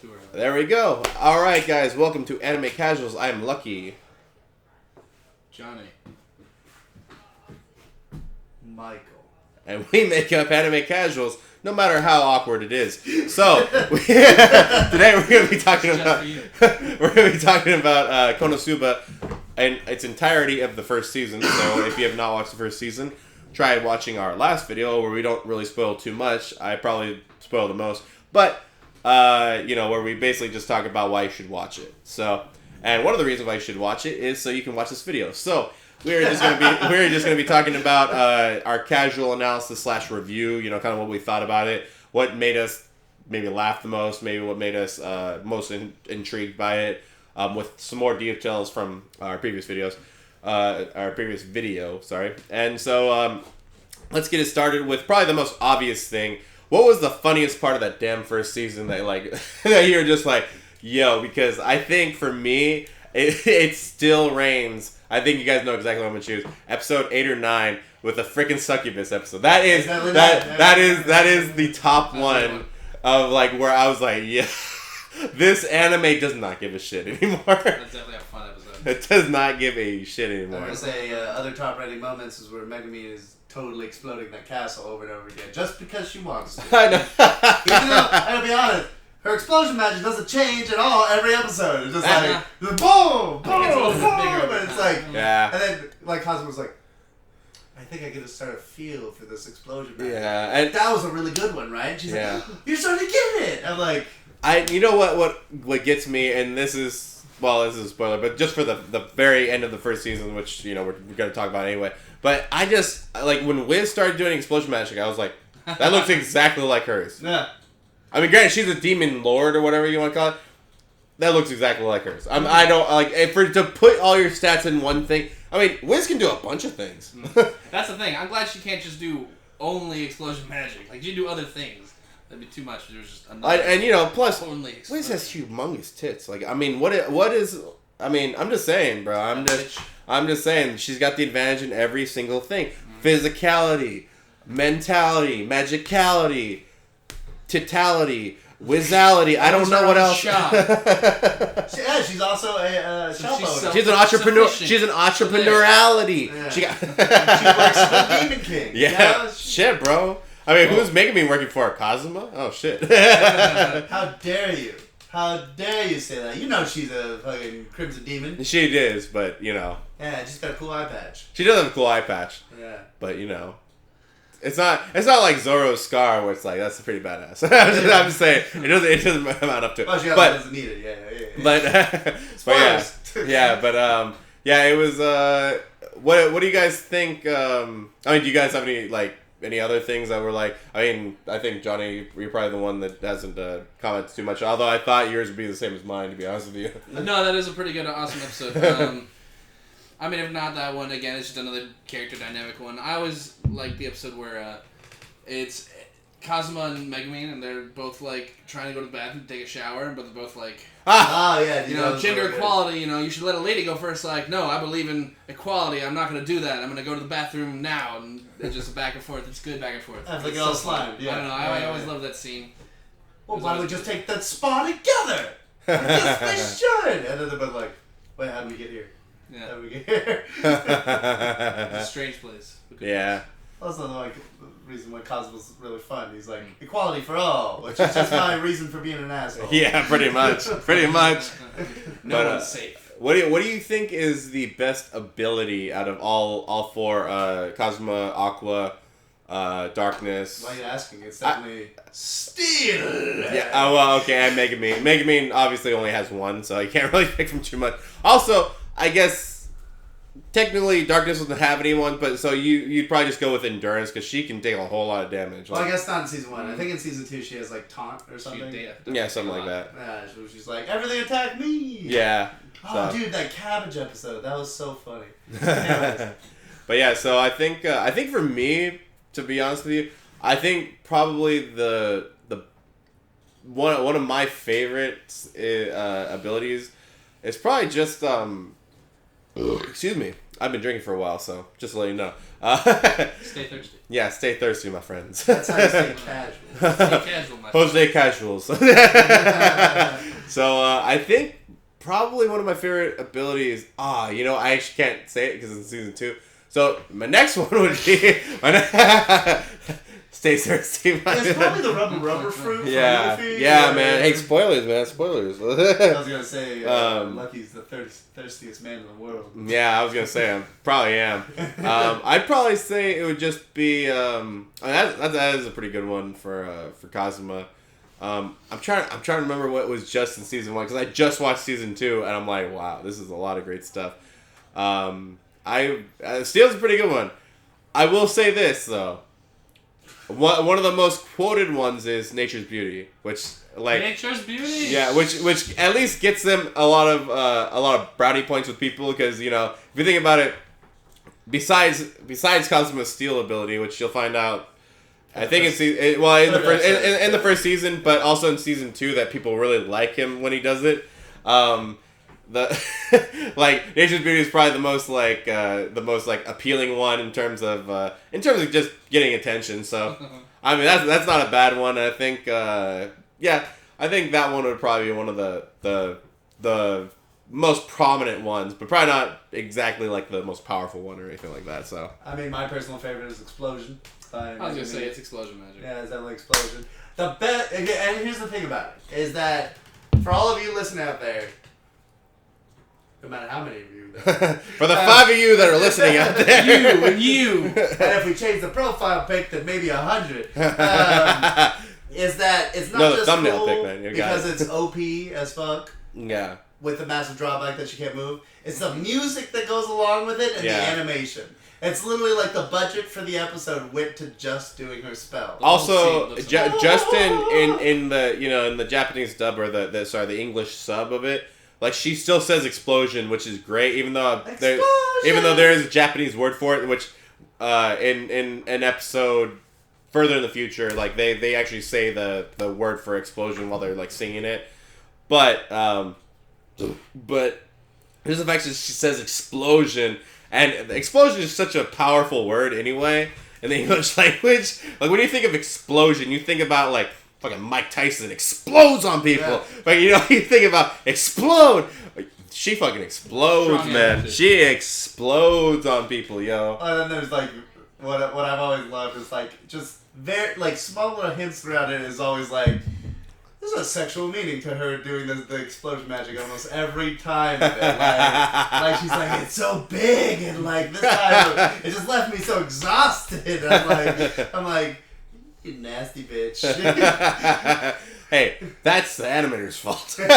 too early. There we go. All right, guys. Welcome to Anime Casuals. I am Lucky. Johnny. Michael. And we make up Anime Casuals no matter how awkward it is. So, today we're going to be talking about Konosuba and its entirety of the first season. So, if you have not watched the first season, try watching our last video where we don't really spoil too much. I probably spoil the most. But, where we basically just talk about why you should watch it. So, and one of the reasons why you should watch it is so you can watch this video. So, we're just gonna be talking about our casual analysis / review. Kind of what we thought about it, what made us maybe laugh the most, maybe what made us most intrigued by it, with some more details from our previous videos, Sorry, and so let's get it started with probably the most obvious thing. What was the funniest part of that damn first season that that you're just like, yo? Because I think for me, it still reigns. I think you guys know exactly what I'm gonna choose. Episode 8 or 9 with the freaking succubus episode. That is the top one of where I was like, yeah, this anime does not give a shit anymore. That's definitely a fun episode. It does not give a shit anymore. I would say other top-rating moments is where Megami is totally exploding that castle over and over again just because she wants to. I know. Even though, I gotta be honest, her explosion magic doesn't change at all every episode. It's just boom, boom, boom, and it's like, yeah. And then Konosuba's like, I think I get to start a feel for this explosion magic. Yeah, and that was a really good one, right? She's like, you're starting to get it. I'm like, you know what gets me, and this is a spoiler, but just for the very end of the first season, which we're gonna talk about anyway. But I just when Wiz started doing explosion magic, I was like, that looks exactly like hers. Yeah. I mean, granted, she's a demon lord or whatever you want to call it. That looks exactly like hers. I don't to put all your stats in one thing. I mean, Wiz can do a bunch of things. That's the thing. I'm glad she can't just do only explosion magic. She can do other things. That'd be too much. There's just another. Plus, only Wiz has humongous tits. What is? I mean, I'm just saying, bro. I'm just saying. She's got the advantage in every single thing: physicality, mentality, magicality, titality, wizality. I don't know what else. She's also a shop owner. She's an entrepreneur. She's an entrepreneuriality. Yeah. She works for the Demon King. Yeah, shit, bro. I mean, who's making me working for? Kazuma? Oh shit. How dare you? How dare you say that? You know she's a fucking Crimson Demon. She is, but Yeah, she's got a cool eye patch. she does have a cool eye patch. Yeah. But it's not like Zoro's scar where it's like that's pretty badass. I'm just saying it doesn't amount up to it. Oh, she doesn't need it. Yeah. But it was. What do you guys think? I mean, do you guys have any other things that were like? I mean, I think Johnny, you're probably the one that hasn't commented too much. Although I thought yours would be the same as mine, to be honest with you. No, that is a pretty good, awesome episode. I mean, if not that one, again, it's just another character dynamic one. I always like the episode where it's Kazuma and Megumin, and they're both trying to go to the bathroom to take a shower, but they're both gender equality. You should let a lady go first. No, I believe in equality. I'm not going to do that. I'm going to go to the bathroom now, and it's just back and forth. It's good back and forth. That's all slime. Yeah. I don't know. I always love that scene. Well, why don't we just take that spa together? Yes, we should. And then they're both like, wait, how did we get here? Yeah. How did we get here? It's a strange place. Yeah. Also, the reason why Cosmo's really fun. He's like, equality for all, which is just my reason for being an asshole. Yeah, pretty much. No one's safe. What do you think is the best ability out of all four? Kazuma, Aqua, Darkness. Why are you asking? It's definitely Steel. Yeah. Oh well. Okay. And Megumin. Megumin obviously only has one, so you can't really pick from too much. Also, I guess technically Darkness doesn't have anyone, but so you'd probably just go with Endurance because she can take a whole lot of damage. Well, I guess not in season 1. I think in season 2 she has taunt or something. Yeah, something like that. Yeah, so she's like, everything attack me. Yeah. Oh, dude, that cabbage episode, that was so funny. But yeah, so I think for me, to be honest with you, I think probably the one of my favorite abilities is probably just excuse me, I've been drinking for a while, so just to let you know. Stay thirsty. Yeah, stay thirsty, my friends. That's how you stay casual. Stay casual, my Jose Casuals. So I think probably one of my favorite abilities. I actually can't say it because it's in season 2. So my next one would be stay thirsty. It's probably the rubber fruit. Yeah, from Luffy. yeah, man. Hey, spoilers, man. Spoilers. I was gonna say Lucky's the thirstiest man in the world. Yeah, I was gonna say I probably am. I'd probably say it would just be. That is a pretty good one for Kazuma. I'm trying to remember what was just in season 1 because I just watched season 2 and I'm like, wow, this is a lot of great stuff. Steel's a pretty good one. I will say this though. One of the most quoted ones is Nature's Beauty, which Nature's Beauty. Yeah, which at least gets them a lot of brownie points with people because if you think about it, besides Kazuma's steel ability, which you'll find out, I think in the first season, but also in season 2 that people really like him when he does it. The Nature's Beauty is probably the most appealing one in terms of just getting attention. So I mean that's not a bad one. I think I think that one would probably be one of the most prominent ones, but probably not exactly like the most powerful one or anything like that. So I mean, my personal favorite is Explosion. I was gonna say it's Explosion Magic. Yeah, it's definitely Explosion. The best, and here's the thing about it is that for all of you listening out there. No matter how many of you. For the 5 of you that are listening out there. You. And if we change the profile pic to maybe 100, is that it's not just thumbnail cool pic, man. because it's OP as fuck. Yeah. With the massive drawback that she can't move. It's the music that goes along with it and the animation. It's literally like the budget for the episode went to just doing her spell. Also, Justin in the Japanese dub or the English sub of it, like she still says explosion, which is great, even though there is a Japanese word for it, which in an episode further in the future, like they actually say the word for explosion while they're like singing it, but there's the fact that she says explosion. And explosion is such a powerful word anyway in the English language. Like, when you think of explosion, you think about, like, fucking Mike Tyson explodes on people. Yeah. But, you think about explode. She fucking explodes, strong man. Energy. She explodes on people, yo. And then there's, like, what I've always loved is, like, just very, like, small little hints throughout it is always, like, there's a sexual meaning to her doing the explosion magic almost every time. Like she's like, it's so big, and like this time it just left me so exhausted. I'm like, you nasty bitch. Hey, that's the animator's fault. And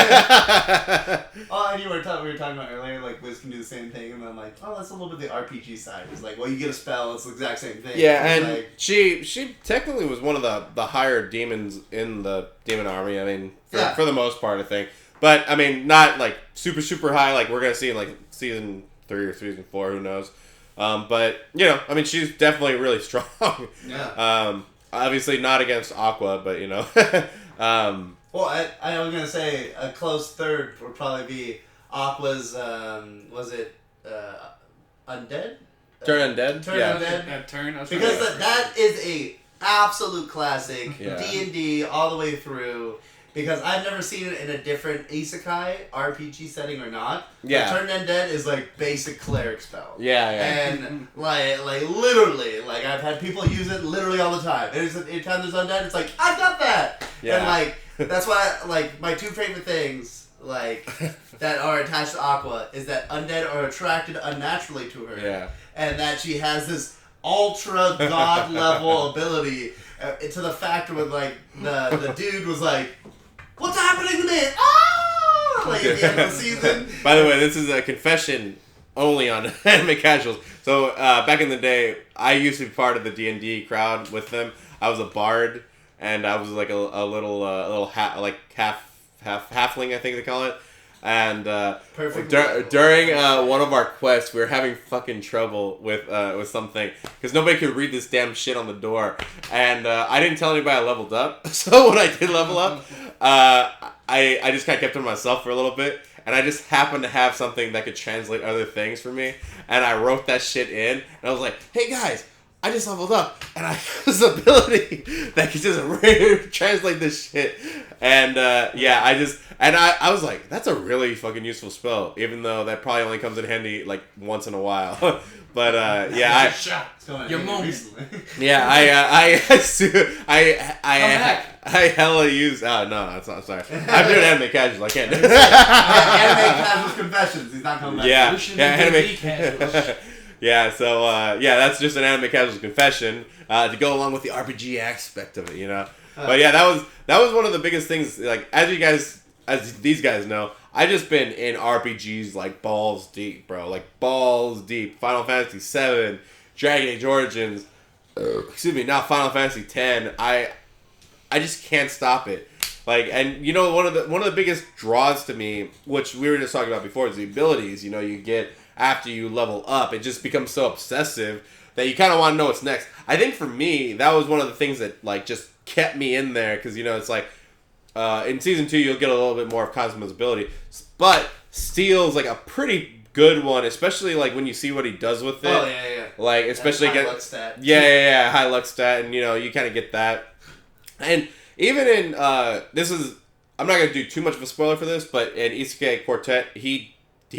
we were talking about earlier, like Wiz can do the same thing, and then like, that's a little bit the RPG side. It's like, well, you get a spell, it's the exact same thing. Yeah, and like, she technically was one of the higher demons in the demon army. I mean, for the most part, I think. But I mean, not like super high, like we're gonna see in like season 3 or season 4, who knows? But I mean, she's definitely really strong. Yeah. Obviously not against Aqua, but well, I was gonna say a close third would probably be Aqua's. Was it Undead? Turn Undead. Undead. Turn. Because that is a absolute classic. D&D all the way through. Because I've never seen it in a different isekai RPG setting or not. Yeah. Turn Undead is like basic cleric spell. Yeah. And like literally, like I've had people use it literally all the time. Anytime there's Undead, it's like, I've got that! Yeah. And like, that's why like my two favorite things like that are attached to Aqua is that Undead are attracted unnaturally to her. Yeah. And that she has this ultra god level ability to the fact where like the dude was like, what's happening to me? Ah! Like at the end of the season. By the way, this is a confession only on Anime Casuals. So back in the day, I used to be part of the D&D crowd with them. I was a bard, and I was like a little half halfling, I think they call it. And during one of our quests, we were having fucking trouble with something because nobody could read this damn shit on the door, and I didn't tell anybody I leveled up. So when I did level up, I just kind of kept it to myself for a little bit, and I just happened to have something that could translate other things for me, and I wrote that shit in, and I was like, hey guys, I just leveled up, and I have this ability that can just translate this shit. And I was like, that's a really fucking useful spell, even though that probably only comes in handy like once in a while. But your moment. Yeah, I hella use. Oh no, that's not. Sorry, I'm doing anime casuals. I can't do it. Anime casuals confessions. He's not coming back. Anime. Yeah, so that's just an anime casuals confession to go along with the RPG aspect of it, you know. But yeah, that was one of the biggest things. Like as these guys know, I just been in RPGs like balls deep, bro. Like balls deep. Final Fantasy VII, Dragon Age Origins. Now Final Fantasy X. I just can't stop it. Like, and you know, one of the biggest draws to me, which we were just talking about before, is the abilities. You know, you get after you level up. It just becomes so obsessive that you kind of want to know what's next. I think for me, that was one of the things that like just kept me in there, because you know it's like in season 2 you'll get a little bit more of Cosmo's ability, but Steel's like a pretty good one, especially like when you see what he does with it. Oh yeah. Like especially high luck stat. Yeah, high luck stat, and you know you kind of get that. And even in I'm not gonna do too much of a spoiler for this, but in Isekai Quartet he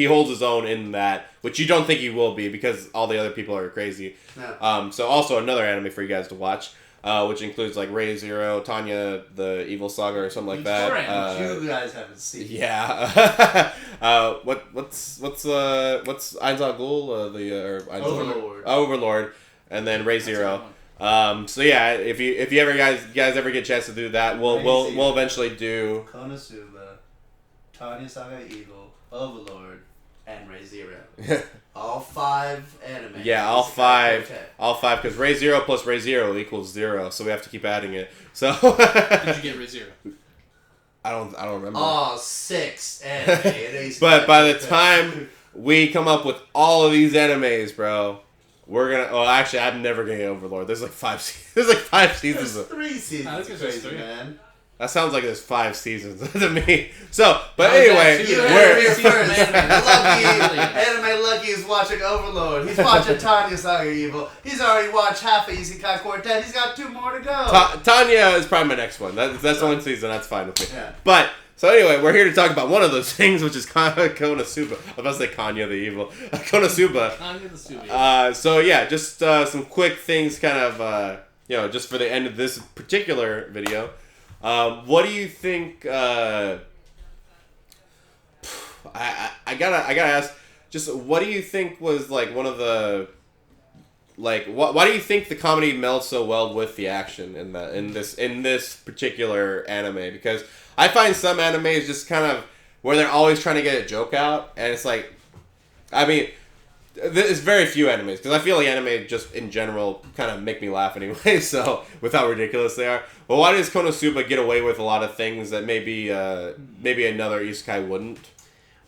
holds his own in that, which you don't think he will be because all the other people are crazy. Yeah. So also another anime for you guys to watch, which includes like Ray Zero, Tanya the Evil Saga, or something like that. You guys haven't seen. Yeah. What's Ainzal Ghul, Overlord, and then Ray Zero. So yeah, if you guys ever get a chance to do that, we'll eventually do Konosuba, Tanya Saga Evil, Overlord, and Ray Zero. All 5 anime. Yeah, all 5, because Ray Zero plus Ray Zero equals 0, so we have to keep adding it. So did you get Ray Zero? I don't remember. Oh, 6 anime. But by the time we come up with all of these animes, bro, we're gonna. Oh, actually, I'm never gonna get Overlord. There's like 5 seasons. There's like 5 seasons. There's 3 seasons. That's crazy, man. That sounds like there's 5 seasons to me. So, but anyway, Anime Lucky is watching Overlord. He's watching Tanya Saga Evil. He's already watched half of Isekai Quartet. He's got 2 more to go. Tanya is probably my next one. That's one season. That's fine with me. Yeah. But so anyway, we're here to talk about one of those things, which is Konosuba. I was about to say Kanya the Evil. Konosuba. Kanya the Suba. So yeah, just some quick things, kind of just for the end of this particular video. What do you think? I gotta ask. Just what do you think was like one of the why do you think the comedy melds so well with the action in this particular anime? Because I find some animes just kind of where they're always trying to get a joke out, and it's like, I mean, there's very few animes, because I feel like anime just in general kind of make me laugh anyway, so with how ridiculous they are. But why does Konosuba get away with a lot of things that maybe another isekai wouldn't?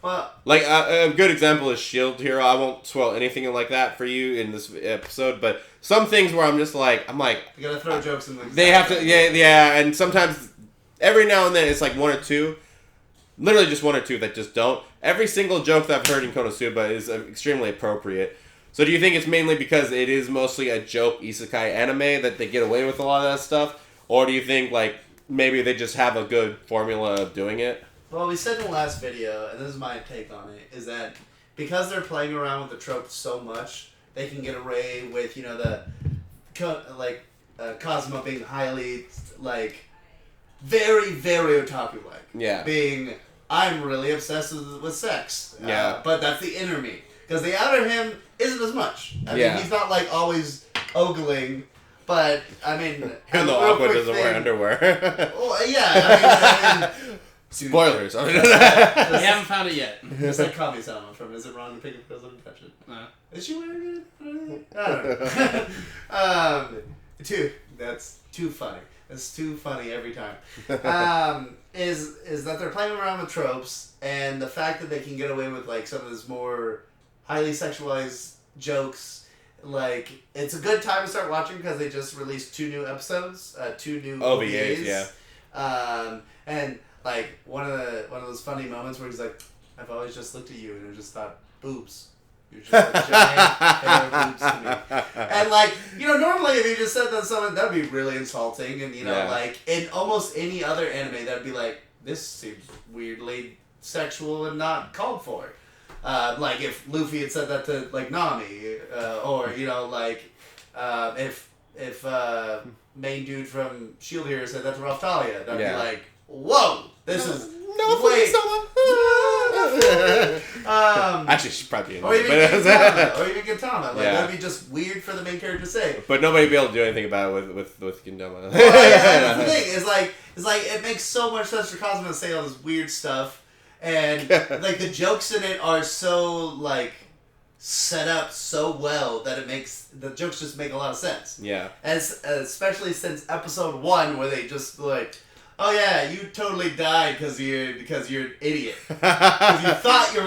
Well, like a good example is Shield Hero. I won't spoil anything like that for you in this episode, but some things where I'm like, you gotta throw jokes in the. They have to, yeah, and sometimes every now and then it's like 1 or 2. Literally just 1 or 2 that just don't. Every single joke that I've heard in Konosuba is extremely appropriate. So do you think it's mainly because it is mostly a joke isekai anime that they get away with a lot of that stuff? Or do you think like maybe they just have a good formula of doing it? Well, we said in the last video, and this is my take on it, is that because they're playing around with the tropes so much, they can get away with, Cosmo being highly, very, very otaku-like. Yeah. Being, I'm really obsessed with sex. Yeah. But that's the inner me. Because the outer him isn't as much. I mean, he's not, always ogling, but, I mean... Even though Aqua doesn't wear underwear. Well, yeah, I mean spoilers. We haven't found it yet. It's like Kami-sama from Is It Wrong to Pick Up Girls Under Touch It? No. Is she wearing it? I don't know. That's too funny. It's too funny every time. Is that they're playing around with tropes, and the fact that they can get away with some of this more highly sexualized jokes. It's a good time to start watching because they just released 2 new episodes, 2 new OVAs. Yeah. And one of those funny moments where he's like, I've always just looked at you and I just thought, boobs. You're just like giant hair boobs to me. And like, normally if you just said that to someone, that'd be really insulting. And like in almost any other anime, that'd be like, this seems weirdly sexual and not called for. Like if Luffy had said that to like Nami, or like if main dude from Shield Hero said that to Raphtalia, that'd be like, whoa, this is way. Actually, she's probably or even Gintama. Like that'd be just weird for the main character to say. But nobody'd be able to do anything about it with Gintama. Well, that's the thing. It's like it makes so much sense for Cosmo to say all this weird stuff, and like the jokes in it are so like set up so well that it makes the jokes just make a lot of sense. Yeah. Especially since episode 1 where they just like, oh yeah, you totally died because you're an idiot. Because you thought you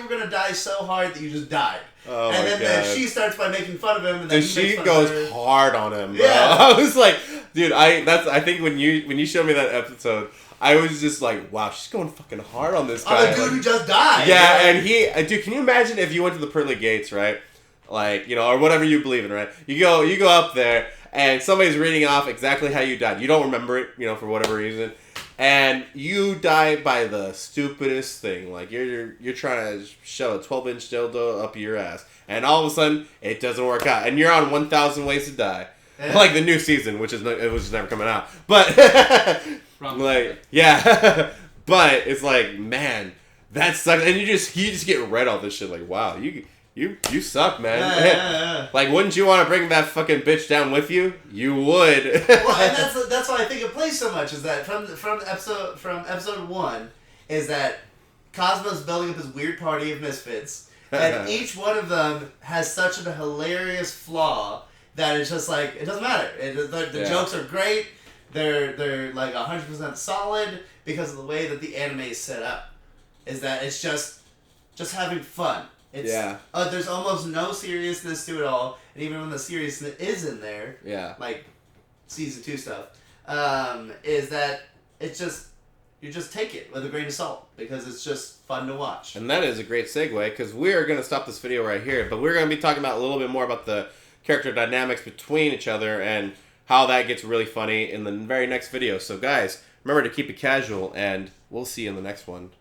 were gonna die so hard that you just died. Oh and my then God. she starts by making fun of him, and then she goes hard on him, bro. Yeah. I was like, dude, I think when you showed me that episode, I was just like, wow, she's going fucking hard on this guy. On the dude who just died. Yeah, and dude, can you imagine if you went to the pearly gates, right? Like, or whatever you believe in, right? You go up there, and somebody's reading off exactly how you died. You don't remember it, for whatever reason, and you die by the stupidest thing. Like you're trying to shove a 12-inch dildo up your ass, and all of a sudden it doesn't work out, and you're on 1,000 Ways to Die, like the new season, which it was just never coming out, but like yeah, but it's like, man, that sucks, and you just get read all this shit like, wow, you suck, man. Yeah. Like, wouldn't you want to bring that fucking bitch down with you? You would. Well, and that's why I think it plays so much. Is that from episode 1 is that Cosmo's building up his weird party of misfits, and each one of them has such a hilarious flaw that it's just like it doesn't matter. The jokes are great. They're like 100% solid because of the way that the anime is set up. Is that it's just having fun. There's almost no seriousness to it all, and even when the seriousness is in there, like season 2 stuff, is that it's just you just take it with a grain of salt because it's just fun to watch. And that is a great segue because we are going to stop this video right here, but we're going to be talking about a little bit more about the character dynamics between each other and how that gets really funny in the very next video. So guys, remember to keep it casual, and we'll see you in the next one.